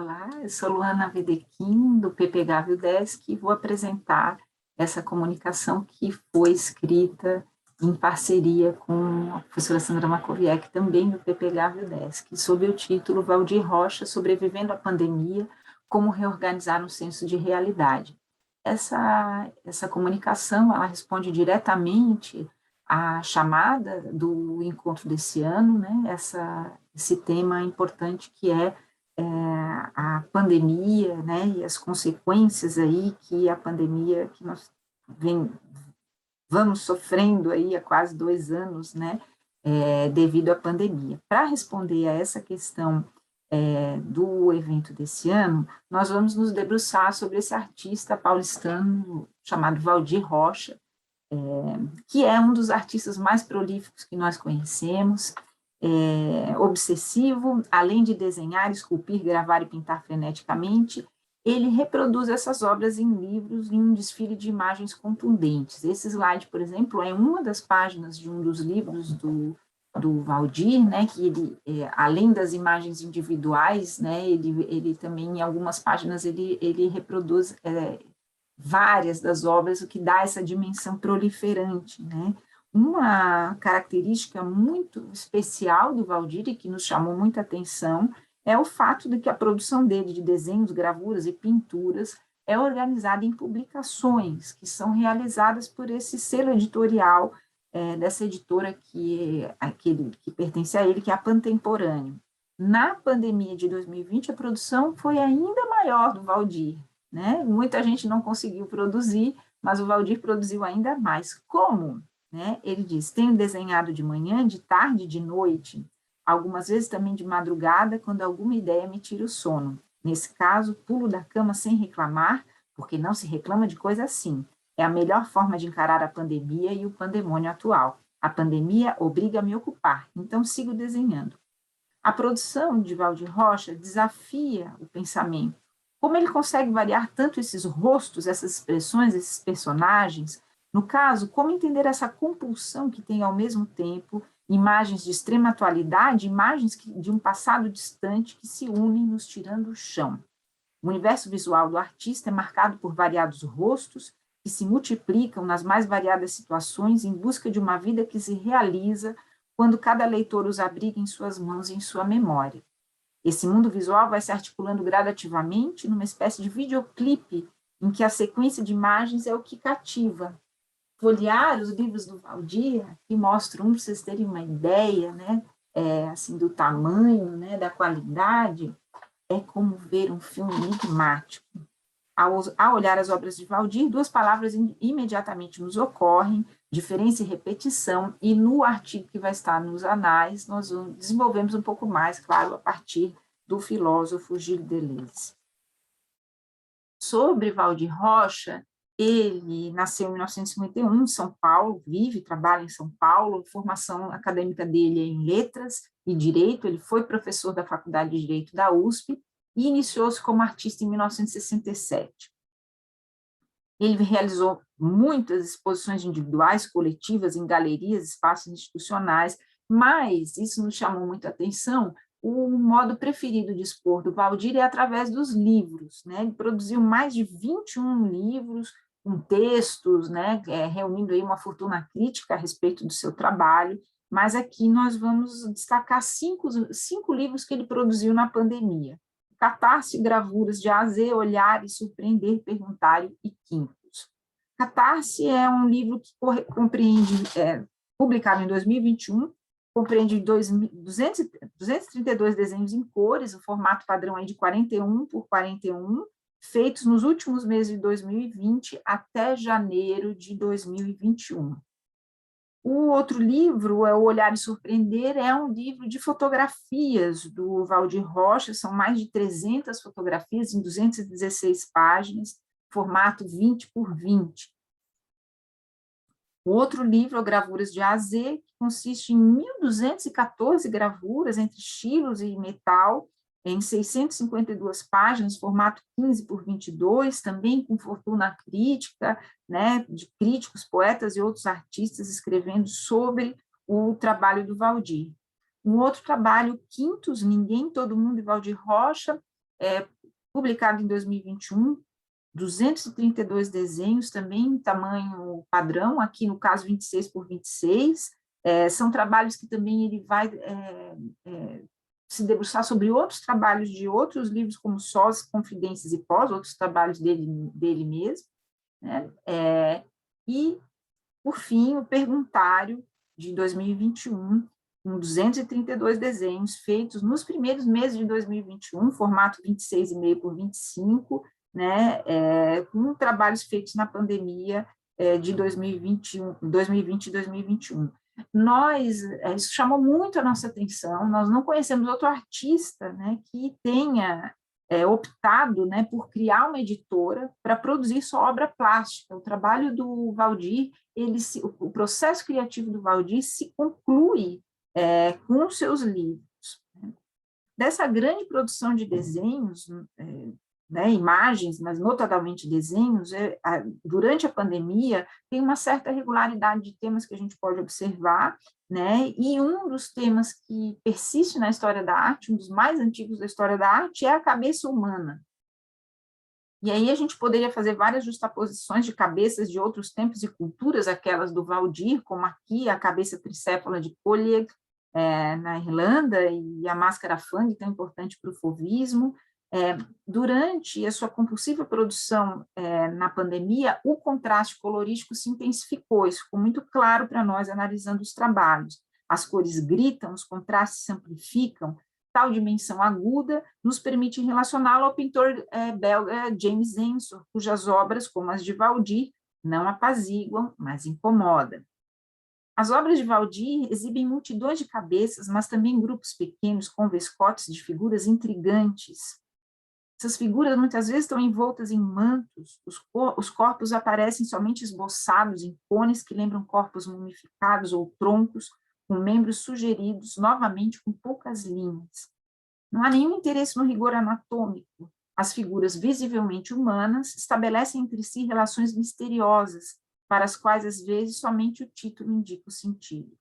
Olá, eu sou Luana Vedequim, do PPGAV UDESC, e vou apresentar essa comunicação que foi escrita em parceria com a professora Sandra Makowiak, também do PPGAV UDESC, sob o título Valdir Rocha, Sobrevivendo à Pandemia, como reorganizar um senso de realidade. Essa comunicação, ela responde diretamente à chamada do encontro desse ano, né, esse tema importante que é a pandemia, né, e as consequências aí que a pandemia, que nós vamos sofrendo aí há quase 2 anos, né, devido à pandemia. Para responder a essa questão do evento desse ano, nós vamos nos debruçar sobre esse artista paulistano chamado Valdir Rocha, que é um dos artistas mais prolíficos que nós conhecemos, obsessivo, além de desenhar, esculpir, gravar e pintar freneticamente, ele reproduz essas obras em livros em um desfile de imagens contundentes. Esse slide, por exemplo, é uma das páginas de um dos livros do Valdir, né, que ele, além das imagens individuais, né, ele também, em algumas páginas, ele reproduz várias das obras, o que dá essa dimensão proliferante, né? Uma característica muito especial do Valdir, e que nos chamou muita atenção, é o fato de que a produção dele de desenhos, gravuras e pinturas é organizada em publicações, que são realizadas por esse selo editorial dessa editora que pertence a ele, que é a Pantemporâneo. Na pandemia de 2020, a produção foi ainda maior do Valdir, né? Muita gente não conseguiu produzir, mas o Valdir produziu ainda mais. Como? Né? Ele diz, tenho desenhado de manhã, de tarde, de noite, algumas vezes também de madrugada, quando alguma ideia me tira o sono. Nesse caso, pulo da cama sem reclamar, porque não se reclama de coisa assim. É a melhor forma de encarar a pandemia e o pandemônio atual. A pandemia obriga a me ocupar, então sigo desenhando. A produção de Valdir Rocha desafia o pensamento. Como ele consegue variar tanto esses rostos, essas expressões, esses personagens? No caso, como entender essa compulsão que tem ao mesmo tempo imagens de extrema atualidade, imagens de um passado distante que se unem nos tirando o chão? O universo visual do artista é marcado por variados rostos que se multiplicam nas mais variadas situações em busca de uma vida que se realiza quando cada leitor os abriga em suas mãos e em sua memória. Esse mundo visual vai se articulando gradativamente numa espécie de videoclipe em que a sequência de imagens é o que cativa. Folhear os livros do Valdir, que mostram, para vocês terem uma ideia, né, assim, do tamanho, né, da qualidade, é como ver um filme enigmático. Ao olhar as obras de Valdir, duas palavras imediatamente nos ocorrem, diferença e repetição, e no artigo que vai estar nos anais, nós desenvolvemos um pouco mais, claro, a partir do filósofo Gilles Deleuze. Sobre Valdir Rocha, ele nasceu em 1951 em São Paulo, vive e trabalha em São Paulo, a formação acadêmica dele é em letras e direito, ele foi professor da Faculdade de Direito da USP, e iniciou-se como artista em 1967. Ele realizou muitas exposições individuais, coletivas, em galerias, espaços institucionais, mas isso nos chamou muita atenção, o modo preferido de expor do Valdir é através dos livros, né? Ele produziu mais de 21 livros, com textos, né? Reunindo aí uma fortuna crítica a respeito do seu trabalho, mas aqui nós vamos destacar cinco livros que ele produziu na pandemia. Catarse, gravuras de A a Z, olhar e surpreender, perguntário e quintos. Catarse é um livro que compreende, publicado em 2021, compreende 232 desenhos em cores, o formato padrão é de 41 por 41, feitos nos últimos meses de 2020 até janeiro de 2021. O outro livro, é O Olhar e Surpreender, é um livro de fotografias do Valdir Rocha, são mais de 300 fotografias em 216 páginas, formato 20 por 20. O outro livro é Gravuras de A a Z, que consiste em 1.214 gravuras entre estilos e metal, em 652 páginas, formato 15 por 22, também com fortuna crítica, né, de críticos, poetas e outros artistas escrevendo sobre o trabalho do Valdir. Um outro trabalho, Quintos, Ninguém, Todo Mundo e Valdir Rocha, publicado em 2021, 232 desenhos, também em tamanho padrão, aqui no caso 26 por 26, são trabalhos que também ele vai se debruçar sobre outros trabalhos de outros livros, como Sós, Confidências e Pós, outros trabalhos dele mesmo, né? E, por fim, o Perguntário de 2021, com 232 desenhos feitos nos primeiros meses de 2021, formato 26,5 por 25, né, com trabalhos feitos na pandemia de 2020 e 2021. Isso chamou muito a nossa atenção, nós não conhecemos outro artista, né, que tenha optado, né, por criar uma editora para produzir sua obra plástica. O trabalho do Valdir, o processo criativo do Valdir se conclui com os seus livros. Dessa grande produção de desenhos, né, imagens, mas notadamente desenhos, durante a pandemia, tem uma certa regularidade de temas que a gente pode observar, né, e um dos temas que persiste na história da arte, um dos mais antigos da história da arte, é a cabeça humana. E aí a gente poderia fazer várias justaposições de cabeças de outros tempos e culturas, aquelas do Valdir, como aqui a cabeça tricéfala de Collier, na Irlanda, e a máscara Fang, tão importante para o fauvismo. Durante a sua compulsiva produção na pandemia, o contraste colorístico se intensificou, isso ficou muito claro para nós analisando os trabalhos. As cores gritam, os contrastes se amplificam, tal dimensão aguda nos permite relacioná-lo ao pintor belga James Ensor, cujas obras, como as de Valdir, não apaziguam, mas incomodam. As obras de Valdir exibem multidões de cabeças, mas também grupos pequenos com vescotes de figuras intrigantes. Essas figuras muitas vezes estão envoltas em mantos, os corpos aparecem somente esboçados em cones que lembram corpos mumificados ou troncos, com membros sugeridos, novamente com poucas linhas. Não há nenhum interesse no rigor anatômico. As figuras visivelmente humanas estabelecem entre si relações misteriosas, para as quais, às vezes, somente o título indica o sentido.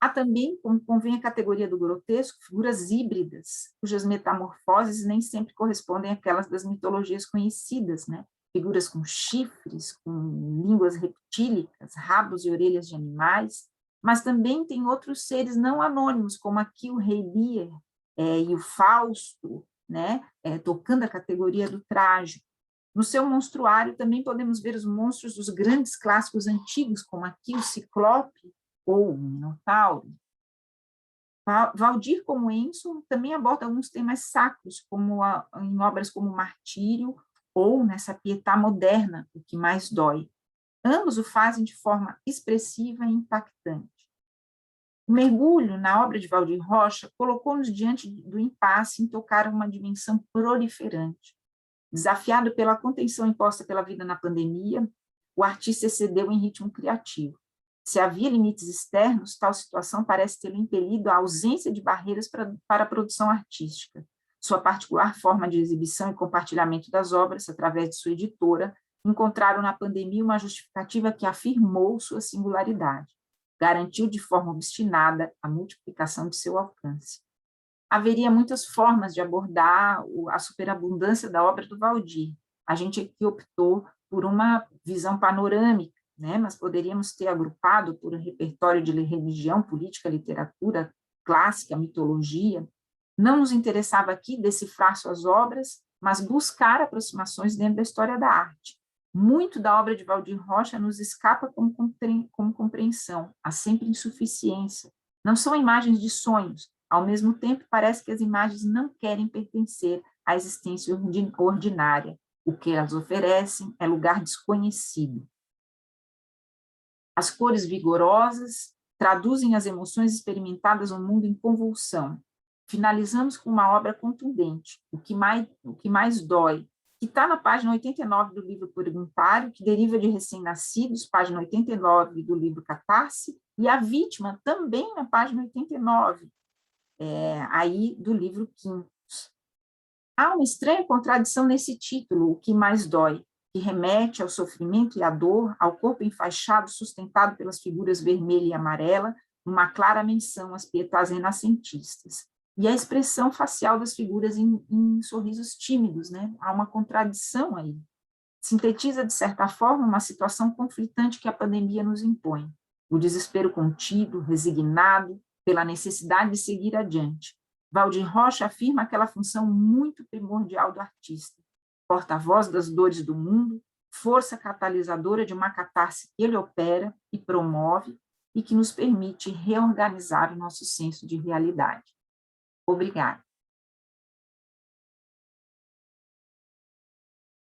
Há também, como convém à categoria do grotesco, figuras híbridas, cujas metamorfoses nem sempre correspondem àquelas das mitologias conhecidas, né? Figuras com chifres, com línguas reptílicas, rabos e orelhas de animais, mas também tem outros seres não anônimos, como aqui o rei Lear e o Fausto, né? Tocando a categoria do trágico. No seu monstruário também podemos ver os monstros dos grandes clássicos antigos, como aqui o Ciclope ou o Minotauro. Valdir, como Ensor, também aborda alguns temas sacros, como em obras como Martírio ou nessa Pietà moderna, O que mais dói. Ambos o fazem de forma expressiva e impactante. O mergulho na obra de Valdir Rocha colocou-nos diante do impasse em tocar uma dimensão proliferante. Desafiado pela contenção imposta pela vida na pandemia, o artista excedeu em ritmo criativo. Se havia limites externos, tal situação parece tê-lo impelido à ausência de barreiras para a produção artística. Sua particular forma de exibição e compartilhamento das obras, através de sua editora, encontraram na pandemia uma justificativa que afirmou sua singularidade, garantiu de forma obstinada a multiplicação de seu alcance. Haveria muitas formas de abordar a superabundância da obra do Valdir. A gente aqui optou por uma visão panorâmica, né? Mas poderíamos ter agrupado por um repertório de religião, política, literatura clássica, mitologia. Não nos interessava aqui decifrar suas obras, mas buscar aproximações dentro da história da arte. Muito da obra de Valdir Rocha nos escapa como compreensão, há sempre insuficiência. Não são imagens de sonhos. Ao mesmo tempo, parece que as imagens não querem pertencer à existência ordinária. O que elas oferecem é lugar desconhecido. As cores vigorosas traduzem as emoções experimentadas no mundo em convulsão. Finalizamos com uma obra contundente, O que mais dói, que está na página 89 do livro Perguntário, que deriva de Recém-Nascidos, página 89 do livro Catarse, e A Vítima, também na página 89, aí do livro Quintos. Há uma estranha contradição nesse título, O que mais dói, que remete ao sofrimento e à dor, ao corpo enfaixado sustentado pelas figuras vermelha e amarela, numa clara menção às pietás renascentistas. E a expressão facial das figuras em sorrisos tímidos, né? Há uma contradição aí. Sintetiza, de certa forma, uma situação conflitante que a pandemia nos impõe. O desespero contido, resignado, pela necessidade de seguir adiante. Valdir Rocha afirma aquela função muito primordial do artista, porta-voz das dores do mundo, força catalisadora de uma catarse que ele opera e promove e que nos permite reorganizar o nosso senso de realidade. Obrigada.